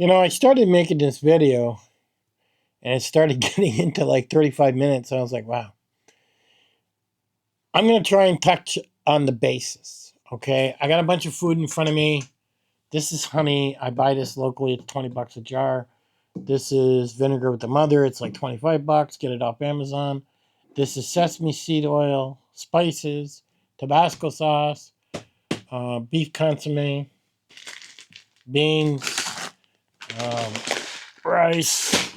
I started making this video and it started getting into like 35 minutes. I was like, wow. I'm going to try and touch on the basis. Okay. I got a bunch of food in front of me. This is honey. I buy this locally. It's 20 bucks a jar. This is vinegar with the mother. It's like 25 bucks. Get it off Amazon. This is sesame seed oil, spices, Tabasco sauce, beef consomme, beans, um, rice.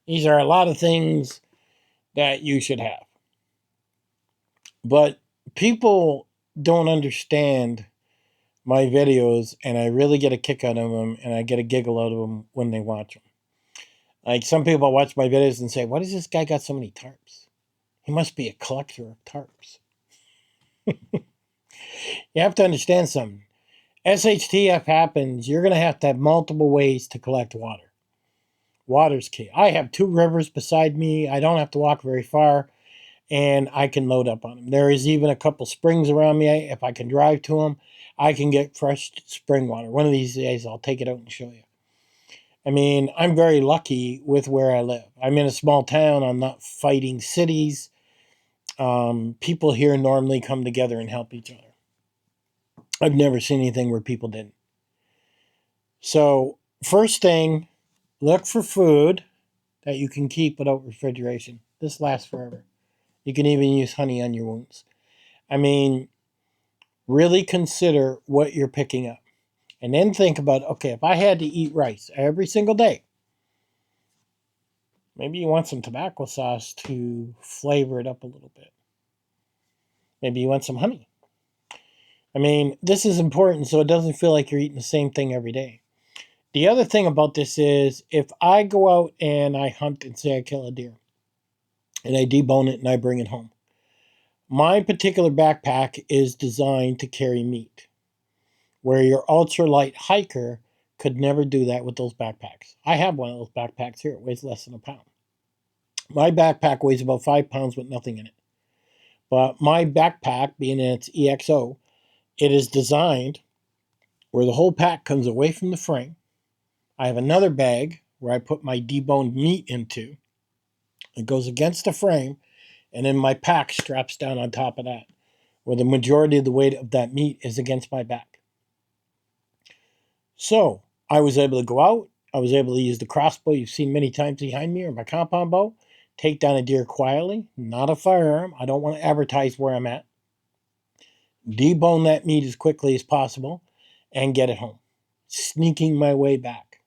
These are a lot of things that you should have. But people don't understand my videos, and I really get a kick out of them, and I get a giggle out of them when they watch them. Like, some people watch my videos and say, why does this guy got so many tarps? He must be a collector of tarps. You have to understand something. SHTF happens, you're going to have multiple ways to collect water. Water's key. I have 2 rivers beside me. I don't have to walk very far, and I can load up on them. There is even a couple springs around me. If I can drive to them, I can get fresh spring water. One of these days, I'll take it out and show you. I mean, I'm very lucky with where I live. I'm in a small town. I'm not fighting cities. People here normally come together and help each other. I've never seen anything where people didn't. So, first thing, look for food that you can keep without refrigeration. This lasts forever. You can even use honey on your wounds. I mean, really consider what you're picking up. And then think about, okay, if I had to eat rice every single day, maybe you want some tobacco sauce to flavor it up a little bit. Maybe you want some honey. I mean, this is important so it doesn't feel like you're eating the same thing every day. The other thing about this is, if I go out and I hunt and say I kill a deer, and I debone it and I bring it home, my particular backpack is designed to carry meat, where your ultralight hiker could never do that with those backpacks. I have one of those backpacks here. It weighs less than a pound. My backpack weighs about 5 pounds with nothing in it. But my backpack, being in its EXO, it is designed where the whole pack comes away from the frame. I have another bag where I put my deboned meat into. It goes against the frame, and then my pack straps down on top of that, where the majority of the weight of that meat is against my back. So I was able to go out. I was able to use the crossbow you've seen many times behind me, or my compound bow, take down a deer quietly, not a firearm. I don't want to advertise where I'm at. Debone that meat as quickly as possible and get it home, sneaking my way back.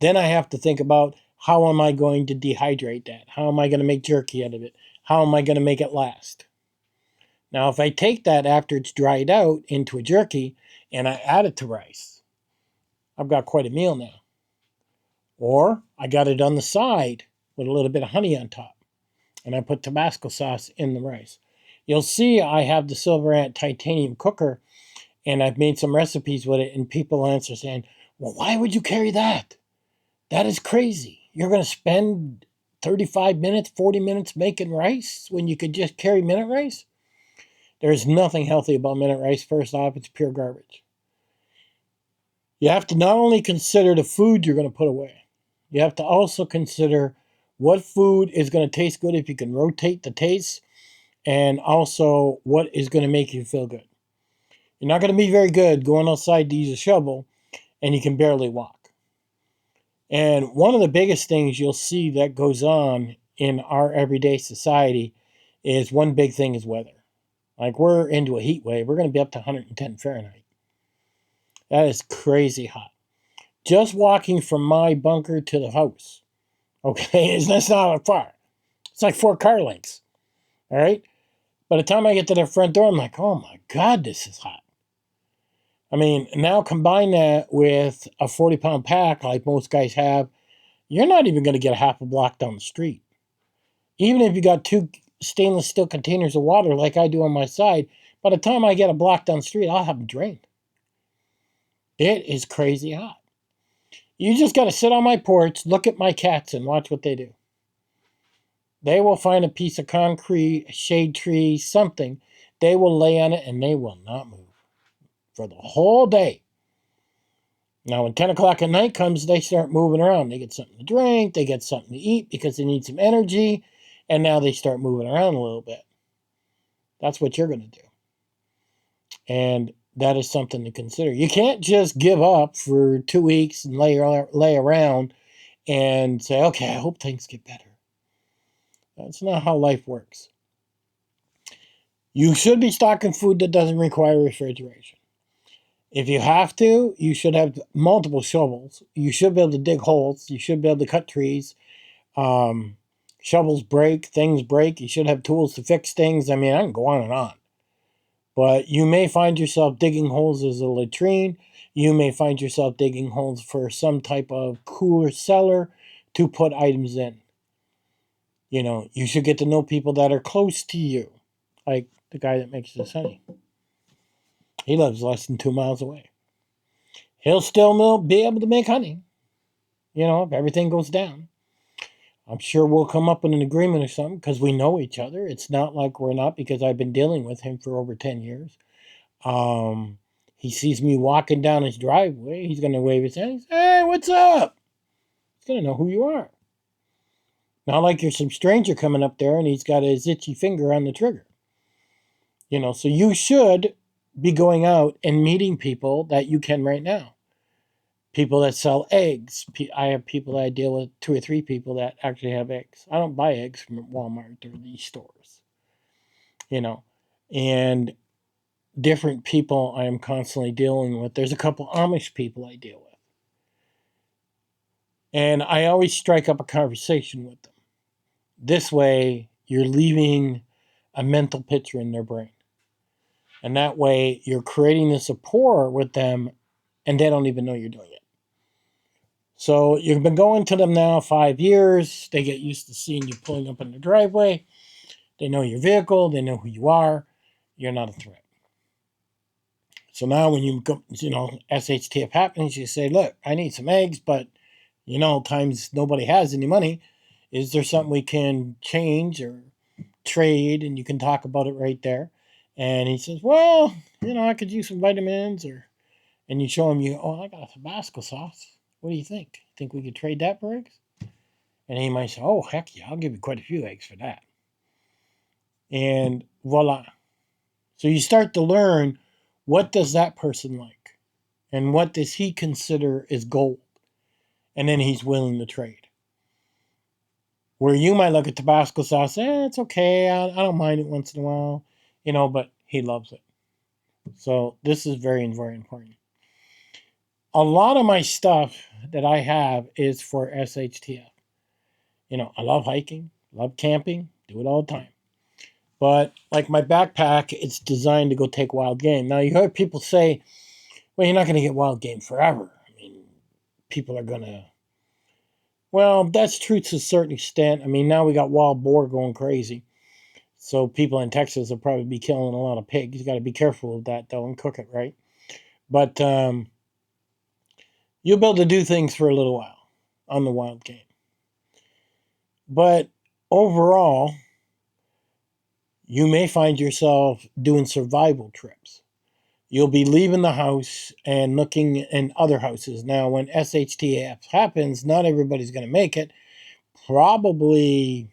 Then I have to think about, how am I going to dehydrate that? How am I going to make jerky out of it? How am I going to make it last? Now, if I take that after it's dried out into a jerky and I add it to rice, I've got quite a meal now. Or I got it on the side with a little bit of honey on top, and I put Tabasco sauce in the rice. You'll see I have the SilverAnt titanium cooker, and I've made some recipes with it, and people answer saying, well, why would you carry that? That is crazy. You're going to spend 35 minutes, 40 minutes making rice when you could just carry minute rice? There's nothing healthy about minute rice. First off, it's pure garbage. You have to not only consider the food you're going to put away, you have to also consider what food is going to taste good if you can rotate the taste, and also what is going to make you feel good. You're not going to be very good going outside to use a shovel and you can barely walk. And one of the biggest things you'll see that goes on in our everyday society is, one big thing is weather. Like, we're into a heat wave. We're going to be up to 110 Fahrenheit. That is crazy hot. Just walking from my bunker to the house, okay, that's not far. It's like 4 car lengths, all right? By the time I get to the front door, I'm like, oh my God, this is hot. I mean, now combine that with a 40-pound pack like most guys have, you're not even going to get a half a block down the street. Even if you got 2 stainless steel containers of water like I do on my side, by the time I get a block down the street, I'll have them drained. It is crazy hot. You just got to sit on my porch, look at my cats, and watch what they do. They will find a piece of concrete, a shade tree, something. They will lay on it, and they will not move for the whole day. Now, when 10 o'clock at night comes, they start moving around. They get something to drink, they get something to eat because they need some energy, and now they start moving around a little bit. That's what you're going to do. And that is something to consider. You can't just give up for 2 weeks and lay around and say, okay, I hope things get better. That's not how life works. You should be stocking food that doesn't require refrigeration. If you have to, you should have multiple shovels. You should be able to dig holes. You should be able to cut trees. Shovels break, things break. You should have tools to fix things. I mean, I can go on and on. But you may find yourself digging holes as a latrine. You may find yourself digging holes for some type of cooler cellar to put items in. You know, you should get to know people that are close to you. Like the guy that makes this honey. He lives less than 2 miles away. He'll still be able to make honey. You know, if everything goes down. I'm sure we'll come up with an agreement or something because we know each other. It's not like we're not, because I've been dealing with him for over 10 years. He sees me walking down his driveway. He's going to wave his hand. Say, hey, what's up? He's going to know who you are. Not like you're some stranger coming up there and he's got his itchy finger on the trigger. You know, so you should be going out and meeting people that you can right now. People that sell eggs. I have people that I deal with, 2 or 3 people that actually have eggs. I don't buy eggs from Walmart or these stores. You know, and different people I am constantly dealing with. There's a couple Amish people I deal with. And I always strike up a conversation with them. This way, you're leaving a mental picture in their brain. And that way, you're creating this rapport with them, and they don't even know you're doing it. So you've been going to them now 5 years. They get used to seeing you pulling up in the driveway. They know your vehicle. They know who you are. You're not a threat. So now when SHTF happens, you say, look, I need some eggs, but, times nobody has any money. Is there something we can change or trade? And you can talk about it right there. And he says, well, I could use some vitamins, and you show him, I got a Tabasco sauce. What do you think? Think we could trade that for eggs? And he might say, oh, heck yeah, I'll give you quite a few eggs for that. And voila. So you start to learn, what does that person like? And what does he consider is gold? And then he's willing to trade. Where you might look at Tabasco sauce, it's okay, I don't mind it once in a while, but he loves it. So this is very, very important. A lot of my stuff that I have is for SHTF. I love hiking, love camping, do it all the time. But like my backpack, it's designed to go take wild game. Now you heard people say, well, you're not going to get wild game forever. I mean, people are going to... Well, that's true to a certain extent. I mean, now we got wild boar going crazy. So people in Texas will probably be killing a lot of pigs. You got to be careful of that, though, and cook it right. But you'll be able to do things for a little while on the wild game. But overall, you may find yourself doing survival trips. You'll be leaving the house and looking in other houses. Now, when SHTF happens, not everybody's going to make it. Probably,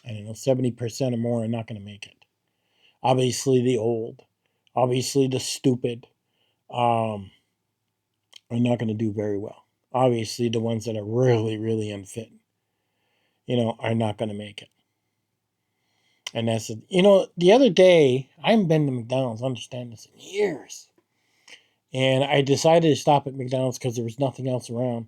70% or more are not going to make it. Obviously, the old, obviously, the stupid are not going to do very well. Obviously, the ones that are really, really unfit, are not going to make it. And that's, the other day, I haven't been to McDonald's, understand this, in years. And I decided to stop at McDonald's because there was nothing else around.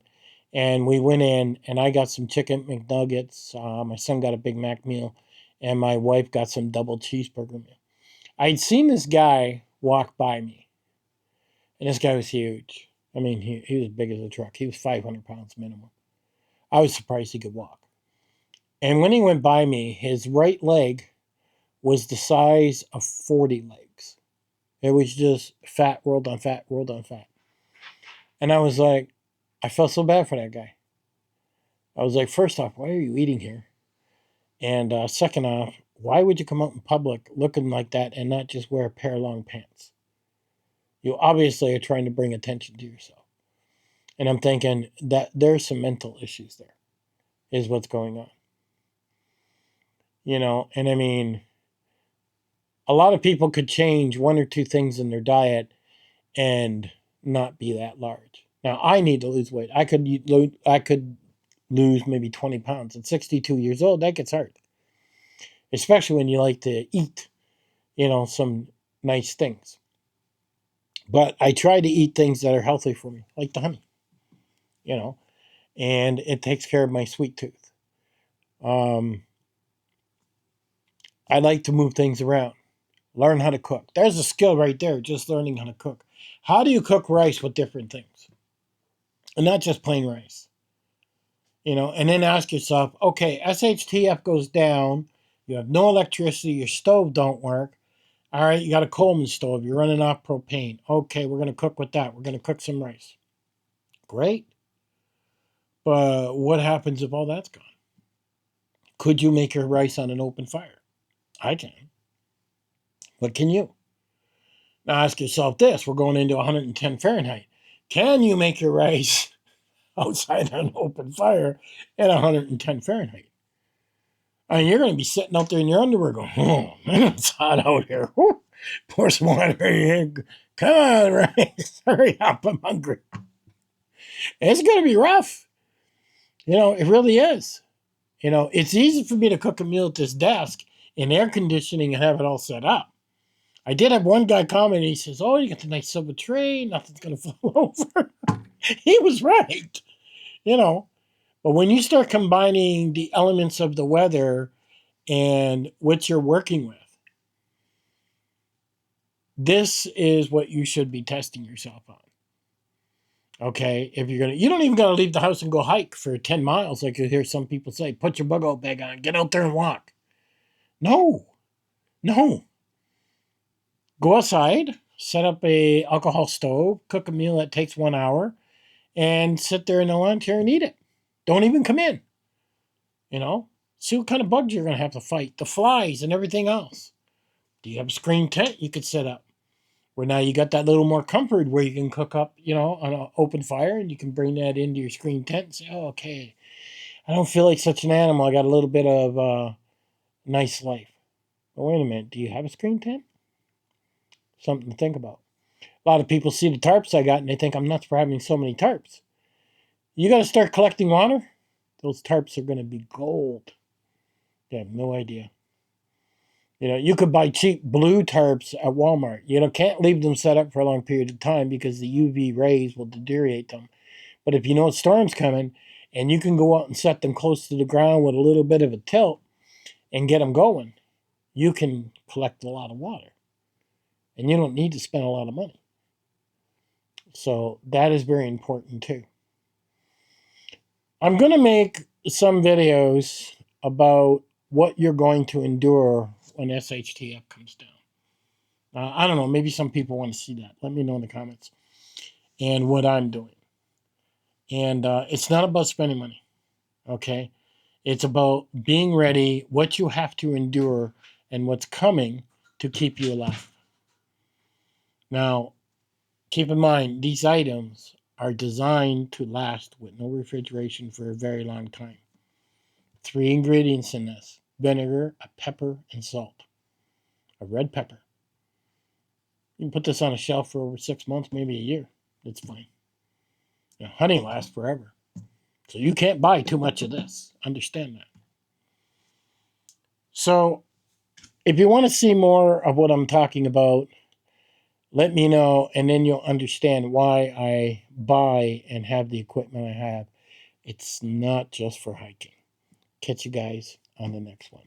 And we went in, and I got some chicken McNuggets. My son got a Big Mac meal, and my wife got some double cheeseburger meal. I'd seen this guy walk by me, and this guy was huge. I mean, he was big as a truck. He was 500 pounds minimum. I was surprised he could walk. And when he went by me, his right leg was the size of 40 legs. It was just fat rolled on fat, rolled on fat. And I was like, I felt so bad for that guy. I was like, first off, why are you eating here? And second off, why would you come out in public looking like that and not just wear a pair of long pants? You obviously are trying to bring attention to yourself. And I'm thinking that there's some mental issues there, is what's going on. And I mean, a lot of people could change one or two things in their diet and not be that large. Now, I need to lose weight. I could lose maybe 20 pounds. At 62 years old, that gets hard. Especially when you like to eat, some nice things. But I try to eat things that are healthy for me, like the honey, and it takes care of my sweet tooth. I like to move things around, learn how to cook. There's a skill right there, just learning how to cook. How do you cook rice with different things? And not just plain rice. And then ask yourself, okay, SHTF goes down, you have no electricity, your stove don't work. All right, you got a Coleman stove, you're running off propane. Okay, we're going to cook with that. We're going to cook some rice. Great. But what happens if all that's gone? Could you make your rice on an open fire? I can. But can you? Now ask yourself this. We're going into 110 Fahrenheit. Can you make your rice outside on an open fire at 110 Fahrenheit? I mean, you're going to be sitting out there in your underwear going, oh, man, it's hot out here. Whew. Pour some water in here. Come on, rice. Hurry up. I'm hungry. It's going to be rough. It really is. It's easy for me to cook a meal at this desk in air conditioning and have it all set up. I did have one guy comment, he says, oh, you got the nice silver tray, nothing's going to fall over. He was right, But when you start combining the elements of the weather and what you're working with, this is what you should be testing yourself on. Okay, if you don't even got to leave the house and go hike for 10 miles, like you hear some people say. Put your bug-out bag on, get out there and walk. No. Go outside, set up a alcohol stove, cook a meal that takes 1 hour, and sit there in the lawn chair and eat it. Don't even come in. See what kind of bugs you're going to have to fight. The flies and everything else. Do you have a screen tent you could set up? Where now you got that little more comfort where you can cook up, on an open fire, and you can bring that into your screen tent and say, oh, okay, I don't feel like such an animal. I got a little bit of nice life. But wait a minute, do you have a screen tent? Something to think about. A lot of people see the tarps I got and they think I'm nuts for having so many tarps. You got to start collecting water. Those tarps are going to be gold. You have no idea. You could buy cheap blue tarps at Walmart. Can't leave them set up for a long period of time because the UV rays will deteriorate them. But if you know a storm's coming and you can go out and set them close to the ground with a little bit of a tilt and get them going, you can collect a lot of water. And you don't need to spend a lot of money. So that is very important too. I'm going to make some videos about what you're going to endure when SHTF comes down. I don't know, maybe some people want to see that. Let me know in the comments. And what I'm doing. And it's not about spending money, okay? It's about being ready, what you have to endure, and what's coming to keep you alive. Now, keep in mind, these items are designed to last with no refrigeration for a very long time. 3 ingredients in this: vinegar, a pepper, and salt. A red pepper. You can put this on a shelf for over 6 months, maybe a year. It's fine. Honey lasts forever. So you can't buy too much of this. Understand that. So if you want to see more of what I'm talking about, let me know, and then you'll understand why I buy and have the equipment I have. It's not just for hiking. Catch you guys on the next one.